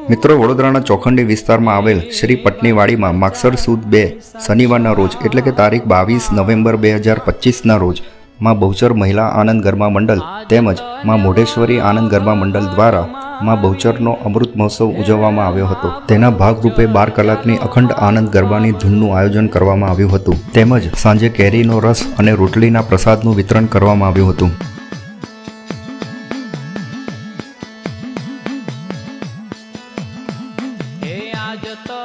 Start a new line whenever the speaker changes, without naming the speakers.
મિત્રો, વડોદરાના ચોખંડી વિસ્તારમાં આવેલ શ્રી પટનીવાડીમાં માગસર સુદ 2 શનિવારના રોજ એટલે કે તારીખ 22 નવેમ્બર 2025ના રોજ માં બહુચર મહિલા આનંદ ગરબા મંડળ તેમજ માં મોઢેશ્વરી આનંદ ગરબા મંડળ દ્વારા માં બહુચરનો અમૃત મહોત્સવ ઉજવવામાં આવ્યો હતો। તેના ભાગરૂપે 12 કલાકની અખંડ આનંદ ગરબાની ધૂનનું આયોજન કરવામાં આવ્યું હતું તેમજ સાંજે કેરીનો રસ અને રોટલીના પ્રસાદનું વિતરણ કરવામાં આવ્યું હતું।
आज तो